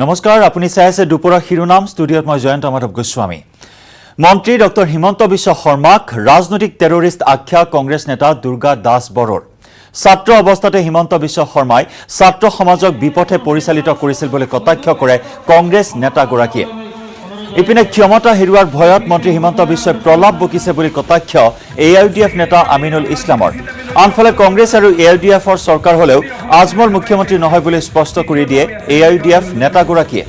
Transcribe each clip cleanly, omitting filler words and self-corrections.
নমস্কাৰ আপুনি চাই আছে দুপৰৰ শিৰোনাম ষ্টুডিঅ'ত মই জয়ন্ত মাধৱ গোস্বামী মন্ত্ৰী ডক্টৰ হিমন্ত বিশ্ব শৰ্মাক ৰাজনৈতিক টেৰৰিষ্ট আখ্যা কংগ্ৰেছ নেতা দুৰ্গা দাস বড়োৰ ছাত্ৰ অৱস্থাতে হিমন্ত বিশ্ব শৰ্মাই ছাত্ৰ সমাজক বিপথে পৰিচালিত কৰিছিল বুলি কটাক্ষ কৰে কংগ্ৰেছ নেতাগৰাকীয়ে ইপিনে ক্ষমতা হেৰুৱাৰ ভয়ত মন্ত্ৰী হিমন্ত বিশ্বই প্ৰলাপ বকিছে বুলি কটাক্ষ এআইডিএফ নেতা আমিনুল ইছলামৰ আনফালে কংগ্ৰেছ আৰু এআইডিএফৰ চৰকাৰ হলেও আজমল মুখ্যমন্ত্ৰী নহয় বুলি স্পষ্ট কৰি দিয়ে এআইডিএফ নেতাগৰাকীয়ে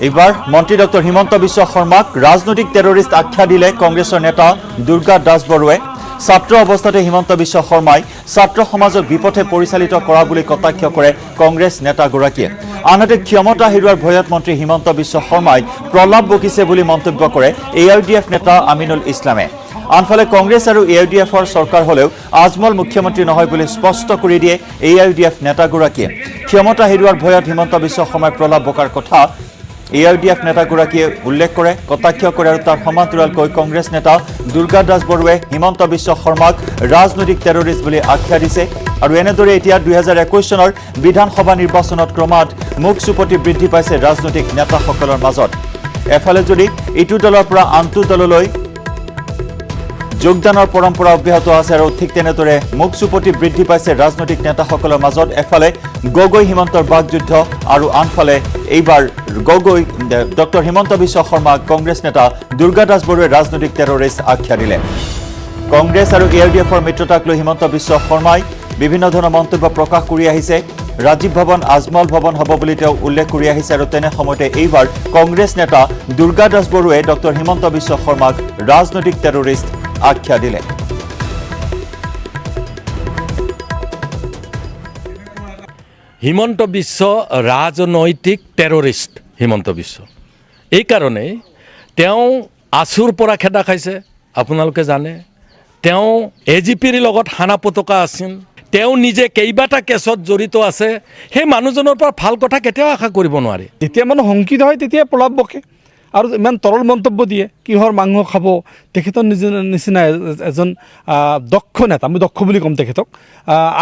এইবাৰ মন্ত্ৰী ডক্টৰ হিমন্ত বিশ্ব শৰ্মাক ৰাজনৈতিক টেৰৰিষ্ট আখ্যা দিলে কংগ্ৰেছৰ নেতা দুৰ্গা দাস বড়োৱে ছাত্ৰ অৱস্থাতে হিমন্ত বিশ্ব শৰ্মাই ছাত্ৰ সমাজক বিপথে পৰিচালিত কৰা বুলি কটাক্ষ কৰে কংগ্ৰেছ নেতাগৰাকীয়ে আনহাতে ক্ষমতা হেৰুৱাৰ ভয়ত মন্ত্ৰী হিমন্ত বিশ্ব শৰ্মাই প্ৰলাপ বকিছে বুলি মন্তব্য কৰে এআইডিএফ নেতা আমিনুল ইছলামে আনফালে কংগ্ৰেছ আৰু এআইডিএফৰ চৰকাৰ হলেও আজমল মুখ্যমন্ত্ৰী নহয় বুলি স্পষ্ট কৰি দিয়ে এআইডিএফ নেতাগৰাকীয়ে ক্ষমতা হেৰুৱাৰ ভয়ত হিমন্ত বিশ্ব শৰ্মাই প্ৰলাপ বকাৰ কথা এআইডিএফ নেতাগৰাকীয়ে উল্লেখ কৰে কটাক্ষ কৰে আৰু তাৰ সমান্তৰালকৈ কংগ্ৰেছ নেতা দুৰ্গা দাস বড়োৱে হিমন্ত বিশ্ব শৰ্মাক ৰাজনৈতিক টেৰৰিষ্ট বুলি আখ্যা দিছে আৰু এনেদৰে এতিয়া 2021 চনৰ বিধানসভা নিৰ্বাচনত ক্ৰমাৎ মুখ চুপতি বৃদ্ধি পাইছে ৰাজনৈতিক নেতাসকলৰ মাজত এফালে যদি ইটো দলৰ পৰা আনটো দললৈ যোগদানৰ পৰম্পৰা অব্যাহত আছে আৰু ঠিক তেনেদৰে মুখ চুপতি বৃদ্ধি পাইছে ৰাজনৈতিক নেতাসকলৰ মাজত এফালে গগৈ হিমন্তৰ বাগযুদ্ধ আৰু আনফালে এইবাৰ গগৈ ডক্টৰ হিমন্ত বিশ্ব শৰ্মা কংগ্ৰেছ নেতা দুৰ্গা দাস বড়োৱে ৰাজনৈতিক টেৰৰিষ্ট আখ্যা দিলে কংগ্ৰেছ আৰু এআইডিএফৰ মিত্ৰতাক লৈ হিমন্ত বিশ্ব শৰ্মাই বিভিন্ন ধৰণৰ মন্তব্য প্ৰকাশ কৰি আহিছে ৰাজীৱ ভৱন আজমল ভৱন হ'ব বুলি তেওঁ উল্লেখ কৰি আহিছে আৰু তেনে সময়তে এইবাৰ কংগ্ৰেছ নেতা দুৰ্গা দাস বড়োৱে ডক্টৰ হিমন্ত বিশ্ব শৰ্মাক ৰাজনৈতিক টেৰৰিষ্ট আখ্যা দিলে হিমন্ত বিশ্ব ৰাজনৈতিক টেৰৰিষ্ট হিমন্ত বিশ্ব এই কাৰণে তেওঁ আছুৰ পৰা খেদা খাইছে আপোনালোকে জানে তেওঁ এজিপিৰ লগত হানা পতকা আছিল তেওঁ নিজে কেইবাটা কেছত জড়িত আছে সেই মানুহজনৰ পৰা ভাল কথা কেতিয়াও আশা কৰিব নোৱাৰে যেতিয়া মানুহ শংকিত হয় তেতিয়া প্ৰলাপ বকে আৰু ইমান তৰল মন্তব্য দিয়ে কিহৰ মাংস খাব তেখেতৰ নিচিনা এজন দক্ষ নেতা আমি দক্ষ বুলি ক'ম তেখেতক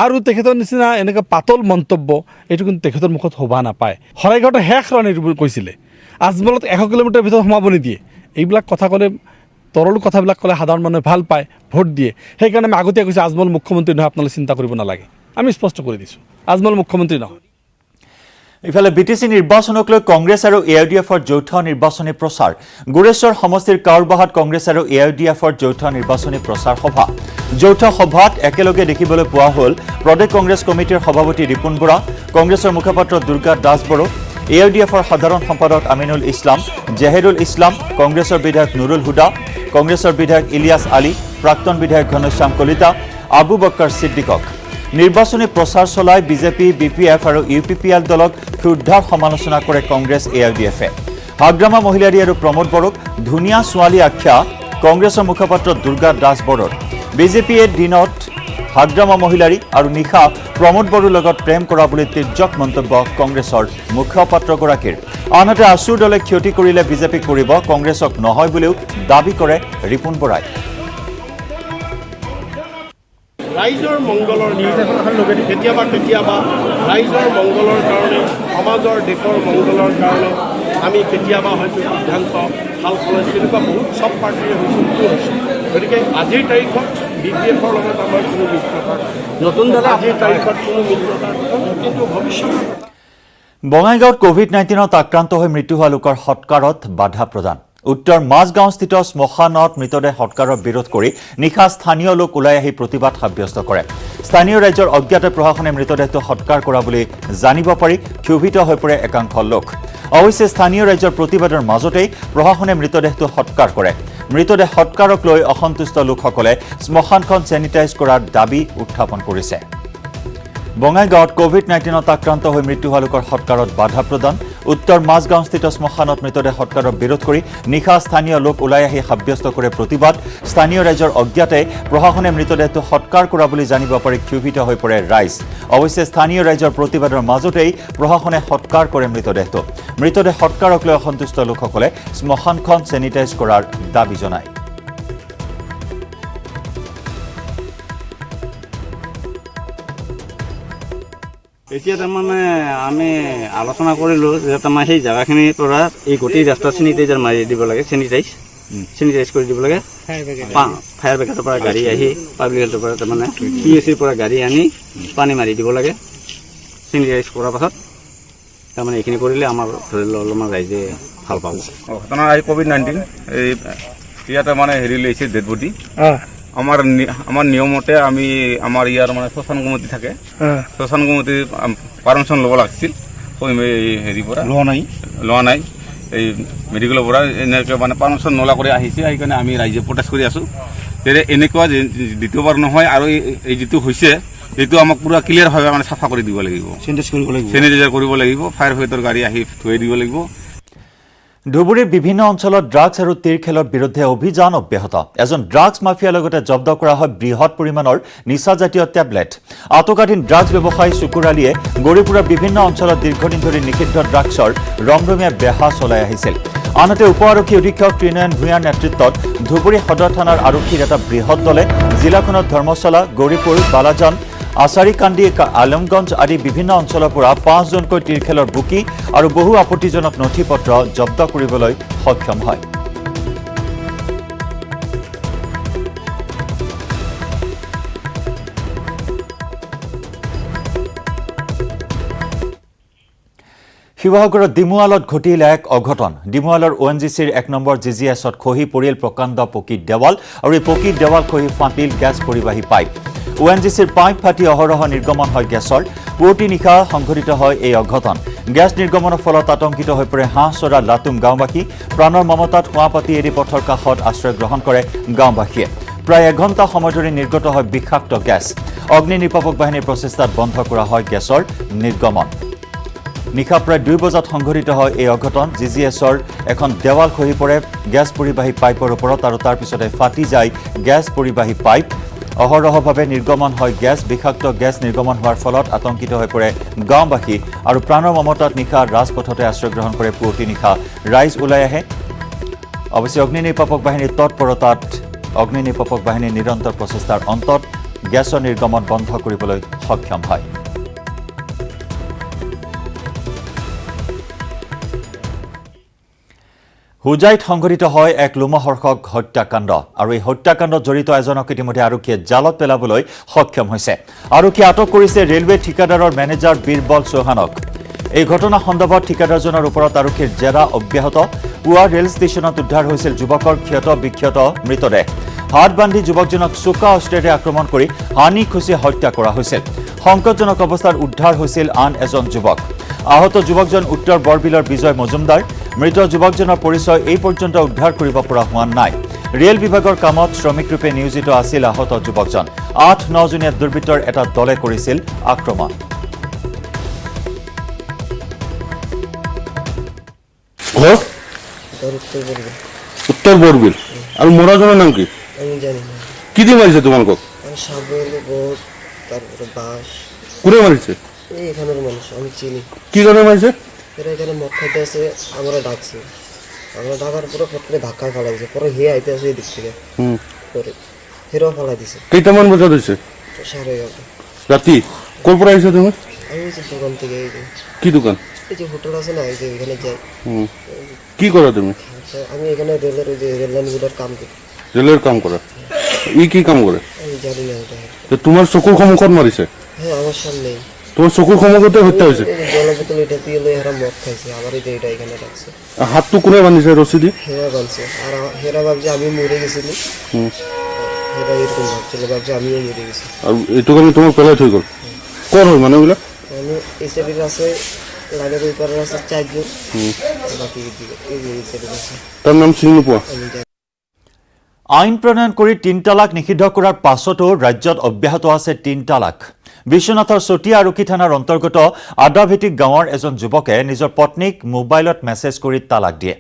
আৰু তেখেতৰ নিচিনা এনেকৈ পাতল মন্তব্য এইটো কিন্তু তেখেতৰ মুখত শোভা নাপায় শৰাইঘাটৰ শেষ ৰণনীতি কৈছিলে আজমলত 100 কিলোমিটাৰ ভিতৰত সোমাব নিদিয়ে এইবিলাক কথা ক'লে তৰল কথাবিলাক ক'লে সাধাৰণ মানুহে ভাল পায় ভোট দিয়ে সেইকাৰণে আমি আগতীয়া কৈছোঁ আজমল মুখ্যমন্ত্ৰী নহয় আপোনালোকে চিন্তা কৰিব নালাগে আমি স্পষ্ট কৰি দিছোঁ আজমল মুখ্যমন্ত্ৰী নহয় ইফালে বিটিসি নিৰ্বাচনক লৈ কংগ্ৰেছ আৰু এআইডিএফৰ যৌথ নিৰ্বাচনী প্ৰচাৰ গুৰেশ্বৰ সমষ্টিৰ কাউৰবাহাত কংগ্ৰেছ আৰু এআইডিএফৰ যৌথ নিৰ্বাচনী প্ৰচাৰ সভা যৌথ সভাত একেলগে দেখিবলৈ পোৱা হ'ল প্ৰদেশ কংগ্ৰেছ কমিটিৰ সভাপতি ৰিপুন বৰা কংগ্ৰেছৰ মুখপাত্ৰ দুৰ্গা দাস বড়ো এআইডিএফৰ সাধাৰণ সম্পাদক আমিনুল ইছলাম জেহেৰুল ইছলাম কংগ্ৰেছৰ বিধায়ক নুৰুল হুদা কংগ্ৰেছৰ বিধায়ক ইলিয়াছ আলী প্ৰাক্তন বিধায়ক ঘনশ্যাম কলিতা আবু বক্কৰ সিদ্দিকক নিৰ্বাচনী প্ৰচাৰ চলাই বিজেপি বিপিএফ আৰু ইউপিপিএল দলক ক্ষুদ্ধাৰ সমালোচনা কৰে কংগ্ৰেছ এআইডিএফে হাগ্ৰামা মহিলাৰী আৰু প্ৰমোদ বড়োক ধুনীয়া ছোৱালী আখ্যা কংগ্ৰেছৰ মুখপাত্ৰ দুৰ্গা দাস বড়োৰ বিজেপিয়ে দিনত হাগ্ৰামা মহিলাৰী আৰু নিশা প্ৰমোদ বড়োৰ লগত প্ৰেম কৰা বুলি তিৰ্যক মন্তব্য কংগ্ৰেছৰ মুখপাত্ৰগৰাকীৰ আনহাতে আছুৰ দলে ক্ষতি কৰিলে বিজেপিক কৰিব কংগ্ৰেছক নহয় বুলিও দাবী কৰে ৰিপুন বৰাই ৰাইজৰ মংগলৰ কেতিয়াবা ৰাইজৰ মংগলৰ কাৰণে সমাজৰ দেশৰ মংগলৰ কাৰণে আমি কেতিয়াবা হয়তো সিদ্ধান্ত ভাল সলাইছোঁ তেনেকুৱা বহুত চব পাৰ্টিৰে হৈছে গতিকে আজিৰ তাৰিখত বিপিএফৰ লগত আমাৰ কোনো মিত্ৰতা নতুন দলে আজিৰ তাৰিখত কোনো মিত্ৰতা কিন্তু ভৱিষ্যতৰ বঙাইগাঁৱত কোভিড-19ত আক্ৰান্ত হৈ মৃত্যু হোৱা লোকৰ সৎকাৰত বাধা প্ৰদান উত্তৰ মাজগাঁওস্থিত শ্মশানত মৃতদেহ সৎকাৰৰ বিৰোধ কৰি নিশা স্থানীয় লোক ওলাই আহি প্ৰতিবাদ সাব্যস্ত কৰে স্থানীয় ৰাজ্যৰ অজ্ঞাত প্ৰশাসনে মৃতদেহটো সৎকাৰ কৰা বুলি জানিব পাৰি ক্ষোভিত হৈ পৰে একাংশ লোক অৱশ্যে স্থানীয় ৰাজ্যৰ প্ৰতিবাদৰ মাজতেই প্ৰশাসনে মৃতদেহটো সৎকাৰ কৰে মৃতদেহ সৎকাৰক লৈ অসন্তুষ্ট লোকসকলে শ্মশানখন চেনিটাইজ কৰাৰ দাবী উত্থাপন কৰিছে বঙাইগাঁৱত কোভিড-19ত আক্ৰান্ত হৈ মৃত্যু হোৱা লোকৰ সৎকাৰত বাধা প্ৰদান উত্তৰ মাজগাঁওস্থিত শ্মশানত মৃতদেহ সৎকাৰৰ বিৰোধ কৰি নিশা স্থানীয় লোক ওলাই আহি সাব্যস্ত কৰে প্ৰতিবাদ স্থানীয় ৰাজ্যৰ অজ্ঞাতে প্ৰশাসনে মৃতদেহটো সৎকাৰ কৰা বুলি জানিব পাৰি ক্ষোভিত হৈ পৰে ৰাইজ অৱশ্যে স্থানীয় ৰাজ্যৰ প্ৰতিবাদৰ মাজতেই প্ৰশাসনে সৎকাৰ কৰে মৃতদেহ সৎকাৰক লৈ অসন্তুষ্ট লোকসকলে শ্মশানখন চেনিটাইজ কৰাৰ দাবী জনায় এতিয়া তাৰমানে আমি আলোচনা কৰিলোঁ যে তাৰমানে সেই জেগাখিনিৰ পৰা এই গোটেই ৰাস্তা চেনিটাইজাৰ মাৰি দিব লাগে, চেনিটাইজ কৰি দিব লাগে। ফায়াৰ ব্ৰিগেডৰ পৰা গাড়ী আহি পাব্লিক হেল্থৰ পৰা তাৰমানে PSCৰ পৰা গাড়ী আনি পানী মাৰি দিব লাগে। চেনিটাইজ কৰাৰ পাছত তাৰমানে এইখিনি কৰিলে আমাৰ ধৰি লওক অলপমান ৰাইজে ভাল পাব। ঘটনা এই COVID-19 এই ইয়াতে মানে হেৰি লৈছে ডেড বডি। আমাৰ নিয়মতে আমি আমাৰ ইয়াৰ মানে শ্মশান কমিটি থাকে, শ্মশান কমিটি পাৰমিশ্যন ল'ব লাগিছিল। হেৰিৰ পৰা লোৱা নাই এই মেডিকেলৰ পৰা এনেকৈ মানে পাৰমিশ্যন নলা কৰি আহিছে। সেইকাৰণে আমি ৰাইজে প্ৰটেষ্ট কৰি আছোঁ। তেতিয়া এনেকুৱা যে দ্বিতীয়বাৰ নহয় আৰু এই যিটো হৈছে এইটো আমাক পুৰা ক্লিয়াৰভাৱে মানে চাফা কৰি দিব লাগিব, চেনিটাইজাৰ কৰিব লাগিব, ফায়াৰ ব্ৰিগেডৰ গাড়ী আহি ধুই দিব লাগিব। ধুবুৰীৰ বিভিন্ন অঞ্চলত ড্ৰাগছ আৰু তিৰখেলৰ বিৰুদ্ধে অভিযান অব্যাহত। এজন ড্ৰাগছ মাফিয়াৰ লগতে জব্দ কৰা হয় বৃহৎ পৰিমাণৰ নিচাজাতীয় টেবলেট। আটকাধীন ড্ৰাগছ ব্যৱসায়ী চুকুৰ আলীয়ে গৌৰীপুৰৰ বিভিন্ন অঞ্চলত দীৰ্ঘদিন ধৰি নিষিদ্ধ ড্ৰাগছৰ ৰমৰমীয়া বেহা চলাই আহিছিল। আনহাতে উপ আৰক্ষী অধীক্ষক ত্ৰিনয়ন ভূঞাৰ নেতৃত্বত ধুবুৰী সদৰ থানাৰ আৰক্ষীৰ এটা বৃহৎ দলে জিলাখনত ধৰ্মশালা, গৌৰীপুৰ, বালাজান, আচাৰীকান্দি, আলমগঞ্জ আদি বিভিন্ন অঞ্চলৰ পৰা 5জনকৈ তিৰখেলৰ বুকি আৰু বহু আপত্তিজনক নথি পত্ৰ জব্দ কৰিবলৈ সক্ষম হয়। শিৱসাগৰৰ ডিমুৱালত ঘটিল এক অঘটন। ডিমুৱালৰ ONGCৰ 1 নম্বৰ GGSত খহি পৰিল প্ৰকাণ্ড পকী দেৱাল আৰু এই পকী দেৱাল খহি ফাটিল গেছ পৰিবাহী পাইপ। ONGCৰ পাইপ ফাটি অহৰহ নিৰ্গমন হয় গেছৰ। পুৱতি নিশা সংঘটিত হয় এই অঘটন। গেছ নিৰ্গমনৰ ফলত আতংকিত হৈ পৰে হাঁহচৰা লাটুম গাঁওবাসী। প্ৰাণৰ মমতাত শোৱা পাতি এৰি পথৰ কাষত আশ্ৰয় গ্ৰহণ কৰে গাঁওবাসীয়ে। প্ৰায় এঘণ্টা সময় ধৰি নিৰ্গত হয় বিষাক্ত গেছ। অগ্নি নিৰ্বাপক বাহিনীৰ প্ৰচেষ্টাত বন্ধ কৰা হয় গেছৰ নিৰ্গমন। নিশা প্ৰায় 2 বজাত সংঘটিত হয় এই অঘটন। GGSৰ এখন দেৱাল খহি পৰে গেছ পৰিবাহী পাইপৰ ওপৰত আৰু তাৰ পিছতে ফাটি যায় গেছ পৰিবাহী পাইপ। অহৰহভাৱে নিৰ্গমন হয় গেছ। বিষাক্ত গেছ নিৰ্গমন হোৱাৰ ফলত আতংকিত হৈ পৰে গাঁওবাসী আৰু প্ৰাণৰ মমতাত নিশা ৰাজপথতে আশ্ৰয় গ্ৰহণ কৰে পুৱতি নিশা ৰাইজ ওলাই আহে। অৱশ্যে অগ্নি নিৰ্বাপক বাহিনীৰ তৎপৰতাত অগ্নি নিৰ্বাপক বাহিনীৰ নিৰন্তৰ প্ৰচেষ্টাৰ অন্তত গেছৰ নিৰ্গমন বন্ধ কৰিবলৈ সক্ষম হয়। হুজাইত সংঘটিত হয় এক লোমহৰ্ষক হত্যাকাণ্ড আৰু এই হত্যাকাণ্ডত জড়িত এজনক ইতিমধ্যে আৰক্ষীয়ে জালত পেলাবলৈ সক্ষম হৈছে। আৰক্ষীয়ে আটক কৰিছে ৰেলৱে ঠিকাদাৰৰ মেনেজাৰ বীৰবল চৌহানক। এই ঘটনা সন্দৰ্ভত ঠিকাদাৰজনৰ ওপৰত আৰক্ষীৰ জেৰা অব্যাহত। পুৱা ৰেল ষ্টেচনত উদ্ধাৰ হৈছিল যুৱকৰ ক্ষত বিক্ষত মৃতদেহ। হাত বান্ধি যুৱকজনক চোকা অস্ত্ৰেৰে আক্ৰমণ কৰি হানি খুচি হত্যা কৰা হৈছিল। সংকটজনক অৱস্থাত উদ্ধাৰ হৈছিল আন এজন যুৱক। আহত যুৱকজন উত্তৰ বৰবিলৰ বিজয় মজুমদাৰ। মৃত যুৱকজনৰ পৰিচয় এই পৰ্যন্ত উদ্ধাৰ কৰিব পৰা হোৱা নাই। ৰেল বিভাগৰ কামত শ্ৰমিকৰূপে নিয়োজিত আছিল আহত যুৱকজন। 8-9 জনীয়া দুৰ্বৃত্তৰ এটা দলে কৰিছিল আক্ৰমণ। উত্তৰ বৰবিল। আৰু মৰাজনৰ নাম কি? কি দি মাৰিছে তোমালোকক? কোনে মাৰিছে? কি কাৰণে মাৰিছে? এখানে মদ খাইতে আছে, আমরা ডাকছি, আমরা ডাকার পরে ফটকে ধাক্কায় ফেলাই দিছে, পরে হে আইতে আছে এই দিক থেকে, পরে হেরাও ফেলাই দিছে। কেইটামান বজাত হৈছে? 11:30 ৰাতি। ক'ৰ পৰা আহিছা তুমি? আমি হচ্ছে দোকান থেকে এই যে কি দোকান? এই যে হোটেল আছে না, এই যে এখানে যাই। কি কৰা তুমি? আমি এখানে ৰেলেৰ ওই যে ৰেল লাইনগুলোৰ কাম কৰি। ৰেলৰ কাম কৰা? ই কি কাম কৰে? আমি জানি না এটা। তো তোমাৰ চকুৰ সন্মুখত মাৰিছে? হ্যাঁ, আমাৰ সামনেই। তোমাৰ চকুৰ সন্মুখতে হত্যা হৈছে? এই যে জলের বোতল এটা দিয়ে লই হেরা মদ খাইছে, আবার এই যে এটা এখানে রাখছে। হাতটো কোনে বান্ধিছে ৰছী দি? হেৰা বানছে, আৰ হেৰা ভাবছে আমি মৰে গেছিলি। হেৰা এৰকম ভাবছিল, ভাবছে আমিও মৰে গেছি। আৰু এইটো কাৰণে তোমাক পেলাই থৈ গ'ল? ক'ৰ হয় মানুহবিলাক? আমি এই সাইডেৰ আছে, লাইনেৰ ওই পাৰেৰ আছে 4 জন, বাকি এই যে এই সাইডেৰ আছে। তাৰ নাম চিনি নোপোৱা? আমি জানি। আইন প্ৰণয়ন কৰি 3 তালাক নিষিদ্ধ কৰাৰ পাছতো ৰাজ্যত অব্যাহত আছে 3 তালাক। বিশ্বনাথৰ চতিয়া আৰক্ষী থানাৰ অন্তৰ্গত আদাভিটিক গাঁৱৰ এজন যুৱকে নিজৰ পত্নীক মোবাইলত মেছেজ কৰি তালাক দিয়ে।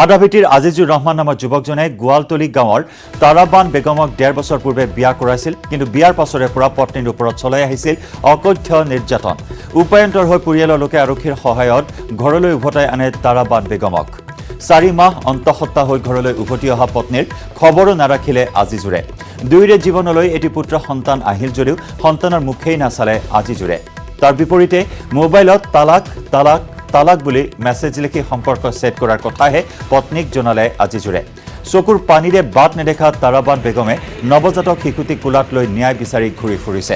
আদাভিটিৰ আজিজুৰ ৰহমান নামৰ যুৱকজনে গোৱালতলী গাঁৱৰ তাৰাবান বেগমক 1.5 বছৰ পূৰ্বে বিয়া কৰাইছিল, কিন্তু বিয়াৰ পাছৰে পৰা পত্নীৰ ওপৰত চলাই আহিছিল অকথ্য নিৰ্যাতন। উপায়ন্তৰ হৈ পৰিয়ালৰ লোকে আৰক্ষীৰ সহায়ত ঘৰলৈ উভতাই আনে তাৰাবান বেগমক। 4 মাহ অন্তঃসত্ত্বা হৈ ঘৰলৈ উভতি অহা পত্নীৰ খবৰো নাৰাখিলে আজিজুৰে। দুয়োৰে জীৱনলৈ এটি পুত্ৰ সন্তান আহিল যদিও সন্তানৰ মুখেই নাচালে আজিজুৰে। তাৰ বিপৰীতে মোবাইলত তালাক তালাক তালাক বুলি মেছেজ লিখি সম্পৰ্ক ছেট কৰাৰ কথাহে পত্নীক জনালে আজিজুৰে চকুৰ পানীৰে বাট নেদেখা তাৰাবান বেগমে নৱজাতক শিশুটিক কোলাত লৈ ন্যায় বিচাৰি ঘূৰি ফুৰিছে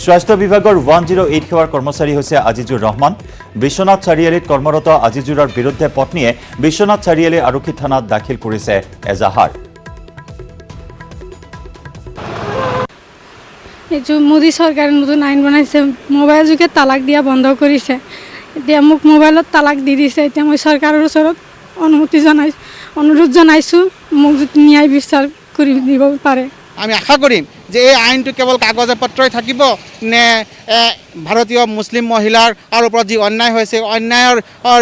স্বাস্থ্য বিভাগৰ 108 সেৱাৰ কৰ্মচাৰী হৈছে আজিজুৰ ৰহমান বিশ্বনাথ চাৰিআলিত কৰ্মৰত আজিজুৰৰ বিৰুদ্ধে পত্নীয়ে বিশ্বনাথ চাৰিআলি আৰক্ষী থানাত দাখিল কৰিছে এজাহাৰ এইটো মোদী চৰকাৰে নতুন আইন বনাইছে মোবাইল যোগে তালাক দিয়া বন্ধ কৰিছে এতিয়া মোক মোবাইলত তালাক দি দিছে এতিয়া মই চৰকাৰৰ ওচৰত অনুৰোধ জনাইছোঁ মোক ন্যায় বিচাৰ কৰি দিব পাৰে আমি আশা কৰিম যে এই আইনটো কেৱল কাগজে পত্ৰই থাকিব নে ভাৰতীয় মুছলিম মহিলাৰ ওপৰত যি অন্যায় হৈছে অন্যায়ৰ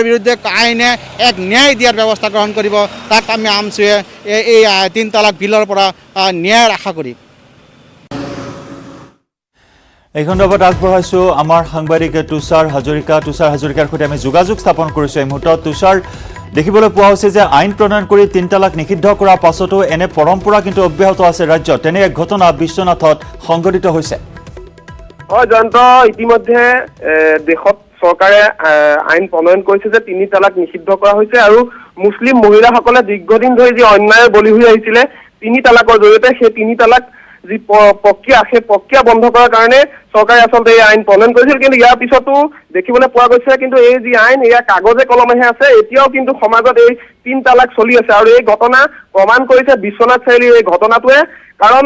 বিৰুদ্ধে আইনে এক ন্যায় দিয়াৰ ব্যৱস্থা গ্ৰহণ কৰিব তাক আমি আমচুৱে এই 3 তালাক বিলৰ পৰা ন্যায়ৰ আশা কৰিম এই সন্দৰ্ভত আগবঢ়াইছো আমাৰ সাংবাদিক তুষাৰ হাজৰিকাৰ সৈতে আমি যোগাযোগ স্থাপন কৰিছো এই মুহূৰ্তত তুষাৰ দেখিবলৈ পোৱা হৈছে যে আইন প্ৰণয়ন কৰি 3 তালাক নিষিদ্ধ কৰাৰ পাছতো এনে পৰম্পৰা কিন্তু অব্যাহত আছে ৰাজ্যত তেনে এক ঘটনা বিশ্বনাথত সংঘটিত হৈছে হয় জয়ন্ত ইতিমধ্যে দেশত চৰকাৰে আইন প্ৰণয়ন কৰিছে যে 3 তালাক নিষিদ্ধ কৰা হৈছে আৰু মুছলিম মহিলাসকলে দীৰ্ঘদিন ধৰি যি অন্যায়ৰ বলি হৈ আহিছিলে 3 তালাকৰ জৰিয়তে সেই 3 তালাক যি প্ৰক্ৰিয়া সেই প্ৰক্ৰিয়া বন্ধ কৰাৰ কাৰণে চৰকাৰে আচলতে এই আইন প্ৰণয়ন কৰিছিল কিন্তু ইয়াৰ পিছতো দেখিবলৈ পোৱা গৈছে কিন্তু এই যি আইন এয়া কাগজে কলমেহে আছে এতিয়াও কিন্তু সমাজত এই 3 তালাক চলি আছে আৰু এই ঘটনা প্ৰমাণ কৰিছে বিশ্বনাথ চাৰিআলিৰ এই ঘটনাটোৱে কাৰণ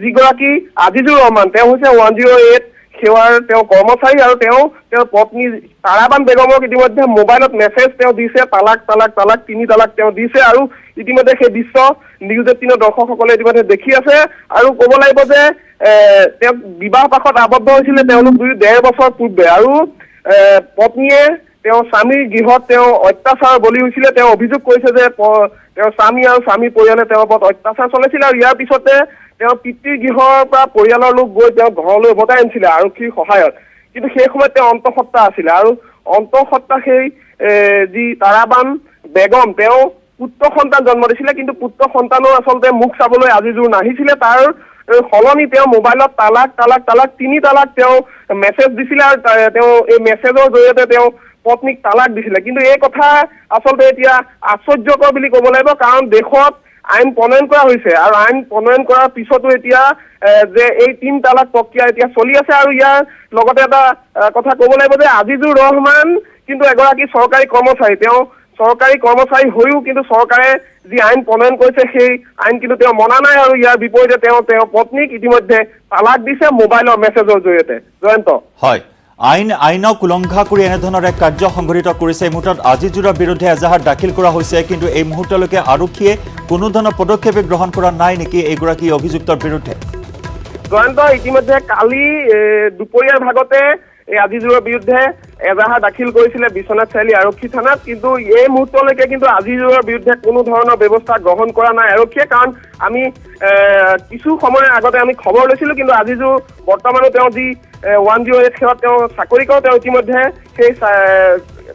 যিগৰাকী আজিজুৰ ৰহমান তেওঁ হৈছে 108 সেৱাৰ তেওঁ কৰ্মচাৰী আৰু তেওঁৰ পত্নী তাৰাবান বেগমক ইতিমধ্যে মোবাইলত মেছেজ তেওঁ দিছে তালাক তালাক তালাক 3 তালাক তেওঁ দিছে আৰু ইতিমধ্যে সেই দৃশ্য নিউজ 18 দৰ্শকসকলে ইতিমধ্যে দেখি আছে আৰু ক'ব লাগিব যে তেওঁ বিবাহ পাশত আবদ্ধ হৈছিলে তেওঁলোক 1.5 বছৰ পূৰ্বে আৰু পত্নীয়ে তেওঁ স্বামীৰ গৃহত তেওঁ অত্যাচাৰ বলি হৈছিলে তেওঁ অভিযোগ কৰিছে যে তেওঁৰ স্বামী আৰু স্বামী পৰিয়ালে তেওঁৰ ওপৰত অত্যাচাৰ চলাইছিল আৰু ইয়াৰ পিছতে তেওঁ পিতৃৰ গৃহৰ পৰা পৰিয়ালৰ লোক গৈ তেওঁ ঘৰলৈ উভতাই আনিছিলে আৰক্ষীৰ সহায়ত কিন্তু সেই সময়ত তেওঁ অন্তঃসত্ত্বা আছিলে আৰু অন্তঃসত্ত্বা সেই যি তাৰাবান বেগম তেওঁ পুত্ৰ সন্তান জন্ম দিছিলে কিন্তু পুত্ৰ সন্তানৰ আচলতে মুখ চাবলৈ আজিজুৰ নাহিছিলে তাৰ সলনি তেওঁ মোবাইলত তালাক তালাক তালাক 3 তালাক তেওঁ মেছেজ দিছিলে আৰু তেওঁ এই মেছেজৰ জৰিয়তে তেওঁ পত্নীক তালাক দিছিলে কিন্তু এই কথা আচলতে এতিয়া আশ্চৰ্যকৰ বুলি ক'ব লাগিব কাৰণ দেশত আইন প্ৰণয়ন কৰা হৈছে আৰু আইন প্ৰণয়ন কৰাৰ পিছতো এতিয়া যে এই 3 তালাক প্ৰক্ৰিয়া এতিয়া চলি আছে আৰু ইয়াৰ লগতে এটা কথা ক'ব লাগিব যে আজিজুৰ ৰহমান কিন্তু এগৰাকী চৰকাৰী কৰ্মচাৰী তেওঁ চৰকাৰী কৰ্মচাৰী হৈও কিন্তু চৰকাৰে যি আইন প্ৰণয়ন কৰিছে সেই আইন কিন্তু তেওঁ মনা নাই আৰু ইয়াৰ বিপৰীতে তেওঁ পত্নীক ইতিমধ্যে তালাক দিছে মোবাইলৰ মেছেজৰ জৰিয়তে জয়ন্ত হয় আইনক উলংঘা কৰি এনেধৰণৰ এক কাৰ্য সংঘটিত কৰিছে এই মুহূৰ্তত আজিজুৰৰ বিৰুদ্ধে এজাহাৰ দাখিল কৰা হৈছে কিন্তু এই মুহূৰ্তলৈকে আৰক্ষীয়ে কোনো ধৰণৰ পদক্ষেপ গ্ৰহণ কৰা নাই নেকি এইগৰাকী অভিযুক্তৰ বিৰুদ্ধে জয়ন্ত ইতিমধ্যে কালি দুপৰীয়াৰ ভাগতে এই আজিজুৰৰ বিৰুদ্ধে এজাহাৰ দাখিল কৰিছিলে বিশ্বনাথ চাৰিআলি আৰক্ষী থানাত কিন্তু এই মুহূৰ্তলৈকে কিন্তু আজিজুৰৰ বিৰুদ্ধে কোনো ধৰণৰ ব্যৱস্থা গ্ৰহণ কৰা নাই আৰক্ষীয়ে কাৰণ আমি কিছু সময়ৰ আগতে আমি খবৰ লৈছিলোঁ কিন্তু আজিজুৰ বৰ্তমানো তেওঁ যি 108 সেৱাত তেওঁ চাকৰি কৰে তেওঁ ইতিমধ্যে সেই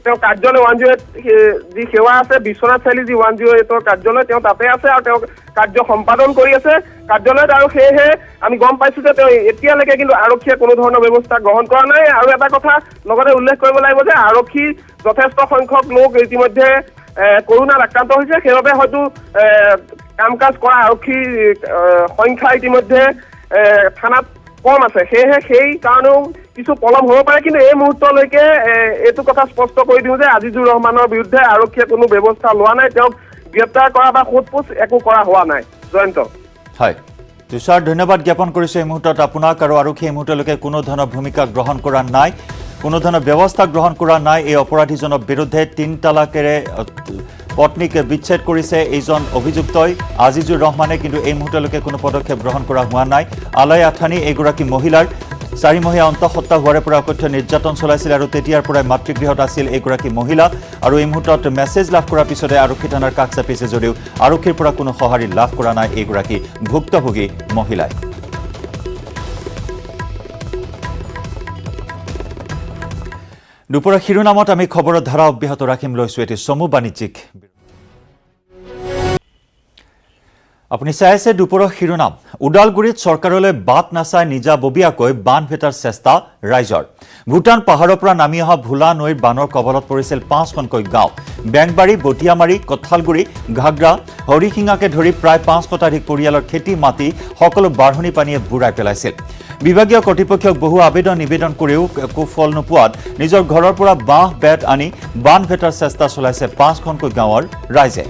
তেওঁ কাৰ্যালয় 108 যি সেৱা আছে বিশ্বনাথ চাৰিআলি যি 108ৰ কাৰ্যালয় তেওঁ তাতে আছে আৰু তেওঁ কাৰ্য সম্পাদন কৰি আছে কাৰ্যালয়ত আৰু সেয়েহে আমি গম পাইছোঁ যে তেওঁ এতিয়ালৈকে কিন্তু আৰক্ষীয়ে কোনো ধৰণৰ ব্যৱস্থা গ্ৰহণ কৰা নাই আৰু এটা কথা লগতে উল্লেখ কৰিব লাগিব যে আৰক্ষী যথেষ্ট সংখ্যক লোক ইতিমধ্যে কৰোনাত আক্ৰান্ত হৈছে সেইবাবে হয়তো কাম কাজ কৰা আৰক্ষীৰ সংখ্যা ইতিমধ্যে থানাত কম আছে সেয়েহে সেই কাৰণেও কিছু পলম হ'ব পাৰে কিন্তু এই মুহূৰ্তলৈকে এইটো কথা স্পষ্ট কৰি দিওঁ যে আজিজুৰ ৰহমানৰ বিৰুদ্ধে আৰক্ষীয়ে কোনো ব্যৱস্থা লোৱা নাই তেওঁক গ্ৰেপ্তাৰ কৰা বা সোধপোছ একো কৰা হোৱা নাই জয়ন্ত হয় তুষাৰ ধন্যবাদ জ্ঞাপন কৰিছোঁ এই মুহূৰ্তত আপোনাক আৰু আৰক্ষীয়ে এই মুহূৰ্তলৈকে কোনো ধৰণৰ ভূমিকা গ্ৰহণ কৰা নাই কোনো ধৰণৰ ব্যৱস্থা গ্ৰহণ কৰা নাই এই অপৰাধীজনৰ বিৰুদ্ধে 3 তালাকেৰে পত্নীক বিচ্ছেদ কৰিছে এইজন অভিযুক্তই আজিজুৰ ৰহমানে কিন্তু এই মুহূৰ্তলৈকে কোনো পদক্ষেপ গ্ৰহণ কৰা হোৱা নাই আলাই আথানি এগৰাকী মহিলাৰ 4 মহীয়া অন্তঃসত্ত্বা হোৱাৰ পৰা অকথ্য নিৰ্যাতন চলাইছিল আৰু তেতিয়াৰ পৰাই মাতৃগৃহত আছিল এগৰাকী মহিলা আৰু এই মুহূৰ্তত মেছেজ লাভ কৰাৰ পিছতে আৰক্ষী থানাৰ কাষ চাপিছে যদিও আৰক্ষীৰ পৰা কোনো সঁহাৰি লাভ কৰা নাই এগৰাকী ভুক্তভোগী মহিলাই দুপৰীয়া শিৰোনামত আমি খবৰৰ ধাৰা অব্যাহত ৰাখিম লৈছোঁ এটি চমু বাণিজ্যিক আপুনি চাই আছে দুপৰৰ শিৰোনাম ওদালগুৰিত চৰকাৰলৈ বাট নাচাই নিজাববীয়াকৈ বান ভেটাৰ চেষ্টা ৰাইজৰ ভূটান পাহাৰৰ পৰা নামি অহা ভোলা নৈৰ বানৰ কবলত পৰিছিল 5খনকৈ গাঁও বেংবাৰী বটিয়ামাৰী কঠালগুৰি ঘাগৰা হৰিশিঙাকে ধৰি প্ৰায় 5 শতাধিক পৰিয়ালৰ খেতি মাটি সকলো বাঢ়নি পানীয়ে বুৰাই পেলাইছিল বিভাগীয় কৰ্তৃপক্ষক বহু আবেদন নিবেদন কৰিও একো ফল নোপোৱাত নিজৰ ঘৰৰ পৰা বাঁহ বেত আনি বান ভেটাৰ চেষ্টা চলাইছে 5খনকৈ গাঁৱৰ ৰাইজে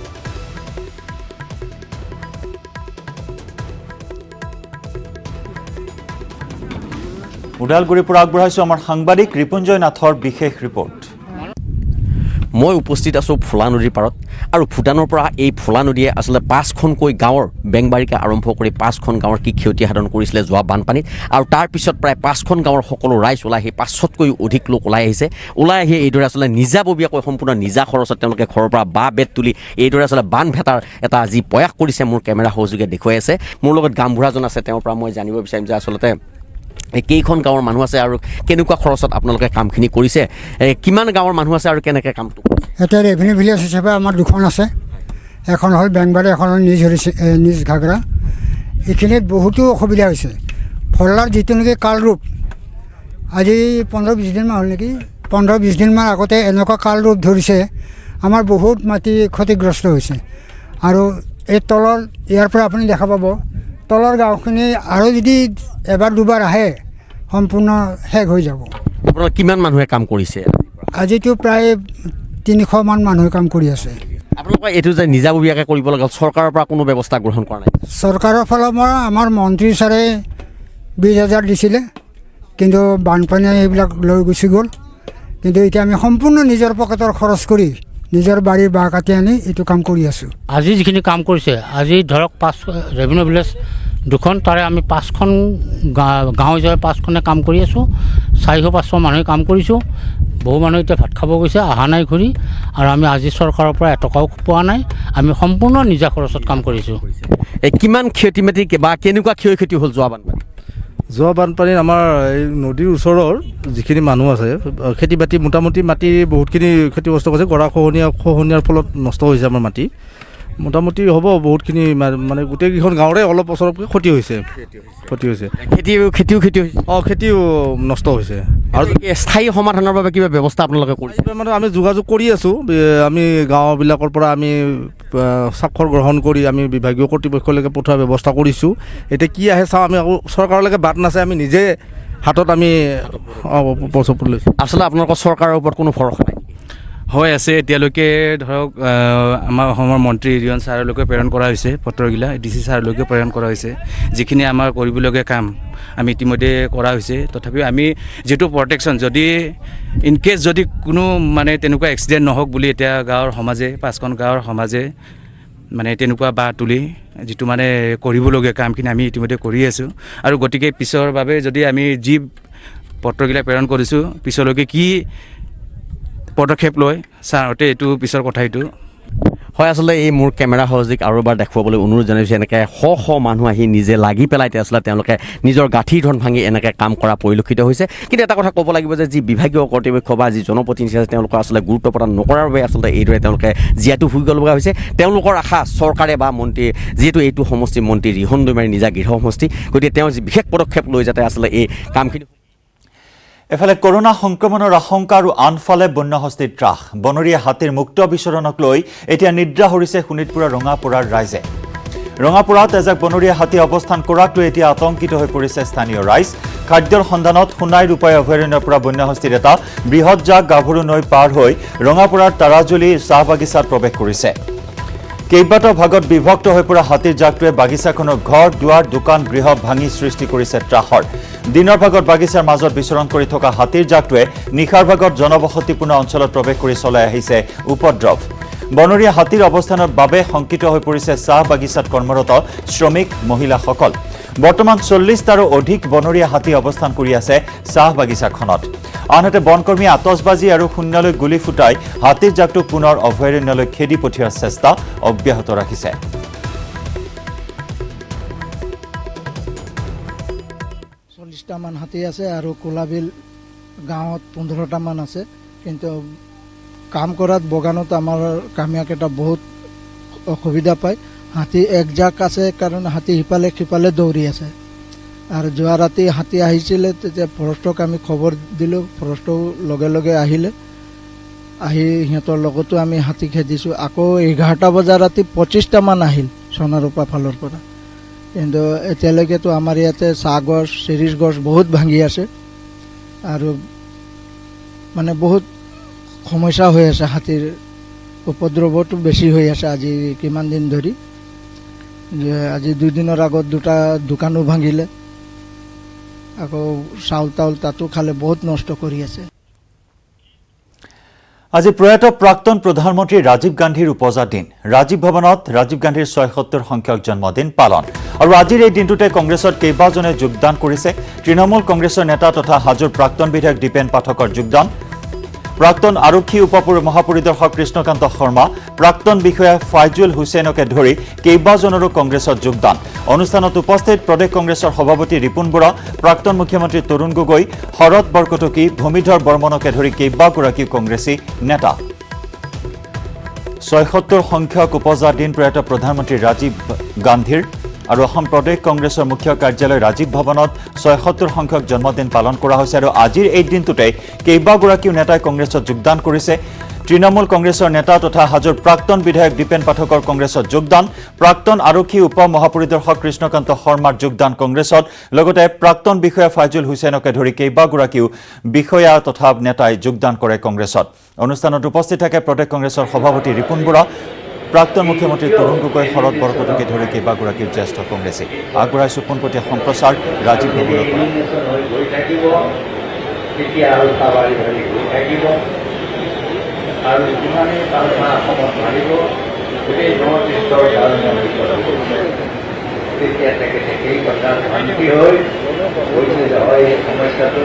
ওদালগুৰিৰ পৰা আগবঢ়াইছো আমাৰ সাংবাদিক ৰিপুঞ্জয় নাথৰ বিশেষ ৰিপৰ্ট মই উপস্থিত আছোঁ ফুলা নদীৰ পাৰত আৰু ভূটানৰ পৰা এই ফুলা নদীয়ে আচলতে 5খনকৈ গাঁৱৰ বেংবাৰীকে আৰম্ভ কৰি 5খন গাঁৱৰ কি ক্ষতি সাধন কৰিছিলে যোৱা বানপানীত আৰু তাৰ পিছত প্ৰায় 5খন গাঁৱৰ সকলো ৰাইজ ওলাই আহি 500তকৈ অধিক লোক ওলাই আহিছে ওলাই আহি এইদৰে আচলতে নিজাববীয়াকৈ সম্পূৰ্ণ নিজা খৰচত তেওঁলোকে ঘৰৰ পৰা বাঁহ বেত তুলি এইদৰে আচলতে বান ভেটাৰ এটা যি প্ৰয়াস কৰিছে মোৰ কেমেৰা সহযোগে দেখুৱাই আছে মোৰ লগত গামবুঢ়াজন আছে তেওঁৰ পৰা মই জানিব বিচাৰিম যে আচলতে কেইখন গাঁৱৰ মানুহ আছে আৰু কেনেকুৱা খৰচত আপোনালোকে কামখিনি কৰিছে কিমান গাঁৱৰ মানুহ আছে আৰু কেনেকৈ কামটো এতিয়া ৰেভিনিউ ভিলেজ হিচাপে আমাৰ দুখন আছে এখন হ'ল বেংবাৰী এখন হ'ল নিজ ঘাগৰা এইখিনিত বহুতো অসুবিধা হৈছে ফলাৰ যিটো নেকি কালৰূপ আজি 15-20 দিনমান হ'ল নেকি 15-20 দিনমান আগতে এনেকুৱা কালৰূপ ধৰিছে আমাৰ বহুত মাটি ক্ষতিগ্ৰস্ত হৈছে আৰু এই তলৰ ইয়াৰ পৰা আপুনি দেখা পাব তলৰ গাঁওখিনি আৰু যদি এবাৰ দুবাৰ আহে সম্পূৰ্ণ শেষ হৈ যাব আপোনালোকে কিমান মানুহে কাম কৰিছে আজিতো প্ৰায় 300মান মানুহে কাম কৰি আছে আপোনালোকে এইটো যে নিজাববীয়াকৈ কৰিব লগা চৰকাৰৰ পৰা কোনো ব্যৱস্থা গ্ৰহণ কৰা নাই চৰকাৰৰ ফালৰ পৰা আমাৰ মন্ত্ৰী ছাৰে 20,000 দিছিলে কিন্তু বানপানীয়ে এইবিলাক লৈ গুচি গ'ল কিন্তু এতিয়া আমি সম্পূৰ্ণ নিজৰ পকেটৰ খৰচ কৰি নিজৰ বাৰীৰ বাঁহ কাটি আনি এইটো কাম কৰি আছোঁ আজি যিখিনি কাম কৰিছে আজি ধৰক 5 ৰেভিনিউ ভিলেজ দুখন তাৰে আমি 5খন গাঁও হিচাপে 5খনে কাম কৰি আছোঁ 400-500 মানুহে কাম কৰিছোঁ বহু মানুহ এতিয়া ভাত খাব গৈছে অহা নাই ঘূৰি আৰু আমি আজি চৰকাৰৰ পৰা এটকাও পোৱা নাই আমি সম্পূৰ্ণ নিজা খৰচত কাম কৰিছোঁ এই কিমান ক্ষতি মাটি বা কেনেকুৱা ক্ষয়ক্ষতি হ'ল যোৱা বানপানীত আমাৰ এই নদীৰ ওচৰৰ যিখিনি মানুহ আছে খেতি বাতি মোটামুটি মাটি বহুতখিনি ক্ষতিগ্ৰস্ত কৰিছে খহনীয়াৰ ফলত নষ্ট হৈছে আমাৰ মাটি মোটামুটি হ'ব বহুতখিনি মানে গোটেইকেইখন গাঁৱৰে অলপ ওচৰতকৈ ক্ষতি হৈছে খেতিও নষ্ট হৈছে আৰু স্থায়ী সমাধানৰ বাবে কিবা ব্যৱস্থা আপোনালোকে কৰিছে মানে আমি যোগাযোগ কৰি আছোঁ আমি গাঁওবিলাকৰ পৰা আমি স্বাক্ষৰ গ্ৰহণ কৰি আমি বিভাগীয় কৰ্তৃপক্ষলৈকে পঠোৱাৰ ব্যৱস্থা কৰিছোঁ এতিয়া কি আহে চাওঁ আমি আকৌ চৰকাৰলৈকে বাট নাচাই আমি নিজে হাতত আমি প্ৰস্তুত লৈছোঁ আচলতে আপোনালোকৰ চৰকাৰৰ ওপৰত কোনো ভৰসা নাই হৈ আছে এতিয়ালৈকে ধৰক আমাৰ অসমৰ মন্ত্ৰী ৰিয়ন ছাৰলৈকে প্ৰেৰণ কৰা হৈছে পত্ৰগিলা DC ছাৰলৈকে প্ৰেৰণ কৰা হৈছে যিখিনি আমাৰ কৰিবলগীয়া কাম আমি ইতিমধ্যে কৰা হৈছে তথাপিও আমি যিটো প্ৰটেকশ্যন যদি ইনকেছ যদি কোনো মানে তেনেকুৱা এক্সিডেণ্ট নহওক বুলি এতিয়া গাঁৱৰ সমাজে 5খন গাঁৱৰ সমাজে মানে তেনেকুৱা বাঁহ তুলি যিটো মানে কৰিবলগীয়া কামখিনি আমি ইতিমধ্যে কৰি আছোঁ আৰু গতিকে পিছৰ বাবে যদি আমি যি পত্ৰগিলা প্ৰেৰণ কৰিছোঁ পিছলৈকে কি পদক্ষেপ লয় ছাৰহঁতে এইটো পিছৰ কথা এইটো হয় আচলতে এই মোৰ কেমেৰা সহযোগীক আৰু এবাৰ দেখুৱাবলৈ অনুৰোধ জনাইছোঁ এনেকৈ শ মানুহ আহি নিজে লাগি পেলাই আচলতে তেওঁলোকে নিজৰ গাঁঠিৰ ধন ভাঙি এনেকৈ কাম কৰা পৰিলক্ষিত হৈছে কিন্তু এটা কথা ক'ব লাগিব যে যি বিভাগীয় কৰ্তৃপক্ষ বা যি জনপ্ৰতিনিধি আছে তেওঁলোকৰ আচলতে গুৰুত্ব প্ৰদান নকৰাৰ বাবে আচলতে এইদৰে তেওঁলোকে জীয়াতু শুই গ'ব লগা হৈছে তেওঁলোকৰ আশা চৰকাৰে বা মন্ত্ৰী যিহেতু এইটো সমষ্টি মন্ত্ৰী ৰিহন দৈমাৰী নিজা গৃহ সমষ্টি গতিকে তেওঁ যি বিশেষ পদক্ষেপ লৈ যাতে আচলতে এই কামখিনি এফালে কৰোনা সংক্ৰমণৰ আশংকা আৰু আনফালে বন্যহস্তীৰ ত্ৰাস বনৰীয়া হাতীৰ মুক্ত বিচৰণক লৈ এতিয়া নিদ্ৰা হৰিছে শোণিতপুৰৰ ৰঙাপুৰাৰ ৰাইজে ৰঙাপুৰাত এজাক বনৰীয়া হাতী অৱস্থান কৰাক লৈ এতিয়া আতংকিত হৈ পৰিছে স্থানীয় ৰাইজ খাদ্যৰ সন্ধানত সোণাই ৰূপাই অভয়াৰণ্যৰ পৰা বন্যহস্তীৰ এটা বৃহৎ জাক গাভৰু নৈ পাৰ হৈ ৰঙাপুৰাৰ তাৰাজুলি চাহ বাগিচাত প্ৰৱেশ কৰিছে কেইবাটাও ভাগত বিভক্ত হৈ পৰা হাতীৰ জাকটোৱে বাগিচাখনৰ ঘৰ দুৱাৰ দোকান গৃহ ভাঙি সৃষ্টি কৰিছে ত্ৰাসৰ দিনৰ ভাগত বাগিচাৰ মাজত বিচৰণ কৰি থকা হাতীৰ জাকটোৱে নিশাৰ ভাগত জনবসতিপূৰ্ণ অঞ্চলত প্ৰৱেশ কৰি চলাই আহিছে উপদ্ৰৱ বনৰীয়া হাতীৰ অৱস্থানৰ বাবে শংকিত হৈ পৰিছে চাহ বাগিচাত কৰ্মৰত শ্ৰমিক মহিলাসকল বৰ্তমান 40টাৰো অধিক বনৰীয়া হাতী অৱস্থান কৰি আছে চাহ বাগিচাখনত আনহাতে বনকৰ্মীয়ে আতচবাজি আৰু শূন্যলৈ গুলী ফুটাই হাতীৰ জাকটোক পুনৰ অভয়াৰণ্যলৈ খেদি পঠিওৱাৰ চেষ্টা অব্যাহত ৰাখিছে 40টামান হাতী আছে আৰু কোলাবিল গাঁৱত 15টামান আছে কিন্তু কাম কৰাত বগানত আমাৰ কামিয়াকেইটা বহুত অসুবিধা পায় হাতী একজাক আছে কাৰণ হাতী সিফালে সিফালে দৌৰি আছে আৰু যোৱা ৰাতি হাতী আহিছিলে তেতিয়া ফৰেষ্টক আমি খবৰ দিলোঁ ফৰেষ্টও লগে লগে আহিলে আহি সিহঁতৰ লগতো আমি হাতী খেদিছোঁ আকৌ 11টা বজা ৰাতি 25টামান আহিল সোণাৰোপা ফালৰ পৰা কিন্তু এতিয়ালৈকেতো আমাৰ ইয়াতে চাহ গছ চিৰিজ গছ বহুত ভাঙি আছে আৰু মানে বহুত সমস্যা হৈ আছে হাতীৰ উপদ্ৰৱটো বেছি হৈ আছে আজি কিমান দিন ধৰি যে আজি 2 দিনৰ আগত 2টা দোকানো ভাঙিলে আকৌ চাউল তাউল তাতো খালে বহুত নষ্ট কৰি আছে আজি প্ৰয়াত প্ৰাক্তন প্ৰধানমন্ত্ৰী ৰাজীৱ গান্ধীৰ উপজা দিন ৰাজীৱ ভৱনত ৰাজীৱ গান্ধীৰ ৭৬ সংখ্যক জন্মদিন পালন আৰু আজিৰ এই দিনটোতে কংগ্ৰেছত কেইবাজনে যোগদান কৰিছে তৃণমূল কংগ্ৰেছৰ নেতা তথা হাজোৰ প্ৰাক্তন বিধায়ক দীপেন পাঠকৰ যোগদান প্ৰাক্তন আৰক্ষী মহাপৰিদৰ্শক কৃষ্ণকান্ত শৰ্মা প্ৰাক্তন বিষয়া ফাইজুল হুছেইনকে ধৰি কেইবাজনৰো কংগ্ৰেছত যোগদান অনুষ্ঠানত উপস্থিত প্ৰদেশ কংগ্ৰেছৰ সভাপতি ৰিপুন বৰা প্ৰাক্তন মুখ্যমন্ত্ৰী তৰুণ গগৈ শৰৎ বৰকটকী ভূমিধৰ বৰ্মনকে ধৰি কেইবাগৰাকী কংগ্ৰেছী নেতা ৭৬ সংখ্যক উপজা দিন প্ৰয়াত প্ৰধানমন্ত্ৰী ৰাজীৱ গান্ধীৰ আৰু অসম প্ৰদেশ কংগ্ৰেছৰ মুখ্য কাৰ্যালয় ৰাজীৱ ভৱনত ৭৬ সংখ্যক জন্মদিন পালন কৰা হৈছে আৰু আজিৰ এই দিনটোতে কেইবাগৰাকীও নেতাই কংগ্ৰেছত যোগদান কৰিছে তৃণমূল কংগ্ৰেছৰ নেতা তথা হাজোৰ প্ৰাক্তন বিধায়ক দীপেন পাঠকৰ কংগ্ৰেছত যোগদান প্ৰাক্তন আৰক্ষী মহাপৰিদৰ্শক কৃষ্ণকান্ত শৰ্মাৰ যোগদান কংগ্ৰেছত লগতে প্ৰাক্তন বিষয়া ফাইজুল হুছেইনকে ধৰি কেইবাগৰাকীও বিষয়া তথা নেতাই যোগদান কৰে কংগ্ৰেছত অনুষ্ঠানত উপস্থিত থাকে প্ৰদেশ কংগ্ৰেছৰ সভাপতি ৰিপুন বৰা প্ৰাক্তন মুখ্যমন্ত্ৰী তৰুণ গগৈ শৰৎ বৰকটকী ধৰি কেইবাগৰাকী জ্যেষ্ঠ কংগ্ৰেছী আগবঢ়াইছো পোনপটীয়া সম্প্ৰচাৰ ৰাজীৱ ভৱনৰ আৰু যিমানেই তাৰপৰা অসমত মাৰিব গোটেই নৰ্থ ইষ্টৰ তেতিয়া তেখেতে সেই কথা ভ্ৰান্তি হৈ কৈছে যে হয় এই সমস্যাটো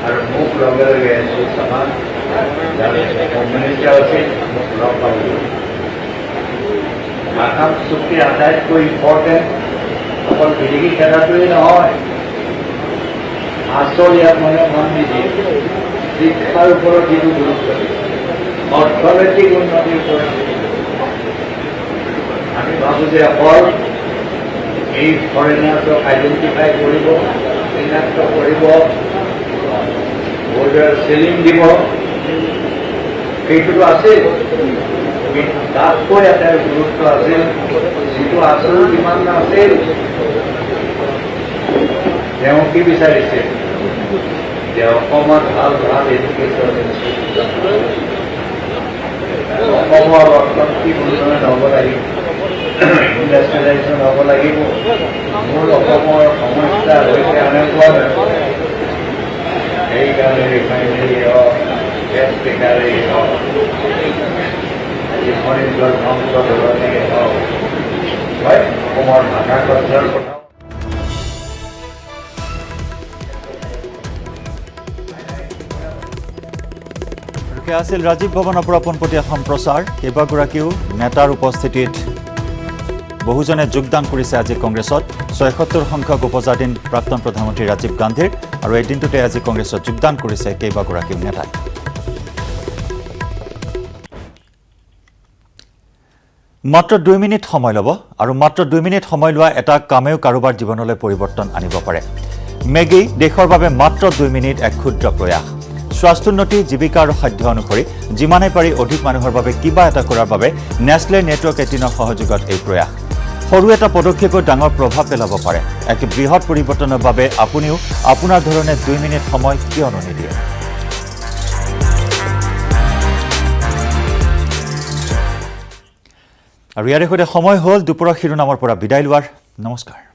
আৰু মোক লগে লগে সমান কমিউনিটি আছিল মোক লগ পাব আসাম চুক্তিৰ আটাইতকৈ ইম্পৰ্টেণ্ট অকল বিদেশী খেলাটোৱেই নহয় আচল ইয়াত মানে মন নিদিয়ে শিক্ষাৰ ওপৰত যিটো গুৰুত্ব দিয়ে অৰ্থনৈতিক উন্নতিৰ ওপৰত আমি ভাবোঁ যে অকল এই ফৰেনাৰ্ছক আইডেণ্টিফাই কৰিব চিনাক্ত কৰিব বৰ্ডাৰ চিলিং দিব সেইটোতো আছিল তাতকৈ এটা গুৰুত্ব আছিল যিটো আচল কিমান আছিল তেওঁ কি বিচাৰিছে যে অসমত ভাল ভাল এডুকেশ্যন অসমৰ অৰ্থনৈতিক উন্নয়ন হ'ব লাগিব ইণ্ডাষ্ট্ৰিয়েলাইজেশ্যন হ'ব লাগিব মূল অসমৰ সমস্যা হৈছে এনেকুৱা সেইকাৰণে ৰিফাইনেৰী হওক গেছ টেকাৰী হওক খনিজৰ ধ্বংস ধৰণে হওক হয় অসমৰ ভাষা কৰ্মৰ কথা আছিল ৰাজীৱ ভৱনৰ পৰা পোনপটীয়া সম্প্ৰচাৰ কেইবাগৰাকীও নেতাৰ উপস্থিতিত বহুজনে যোগদান কৰিছে আজি কংগ্ৰেছত ৭৬ সংখ্যক উপজা দিন প্ৰাক্তন প্ৰধানমন্ত্ৰী ৰাজীৱ গান্ধীৰ আৰু এই দিনটোতে আজি কংগ্ৰেছত যোগদান কৰিছে কেইবাগৰাকীও নেতাই মাত্ৰ 2 মিনিট সময় ল'ব আৰু মাত্ৰ 2 মিনিট সময় লোৱা এটা কামেও কাৰোবাৰ জীৱনলৈ পৰিৱৰ্তন আনিব পাৰে মেগী দেশৰ বাবে মাত্ৰ 2 মিনিট এক ক্ষুদ্ৰ প্ৰয়াস স্বাস্থ্যোন্নতি জীৱিকা আৰু সাধ্য অনুসৰি যিমানে পাৰি অধিক মানুহৰ বাবে কিবা এটা কৰাৰ বাবে নেছলে নেটৱৰ্ক 18ৰ সহযোগত এই প্ৰয়াস সৰু এটা পদক্ষেপে ডাঙৰ প্ৰভাৱ পেলাব পাৰে এক বৃহৎ পৰিৱৰ্তনৰ বাবে আপুনিও আপোনাৰ ধৰণে 2 মিনিট সময় কিয় নিদিয়ে আৰু ইয়াৰে সৈতে সময় হ'ল দুপৰৰ শিৰোনামৰ পৰা বিদায় লোৱাৰ নমস্কাৰ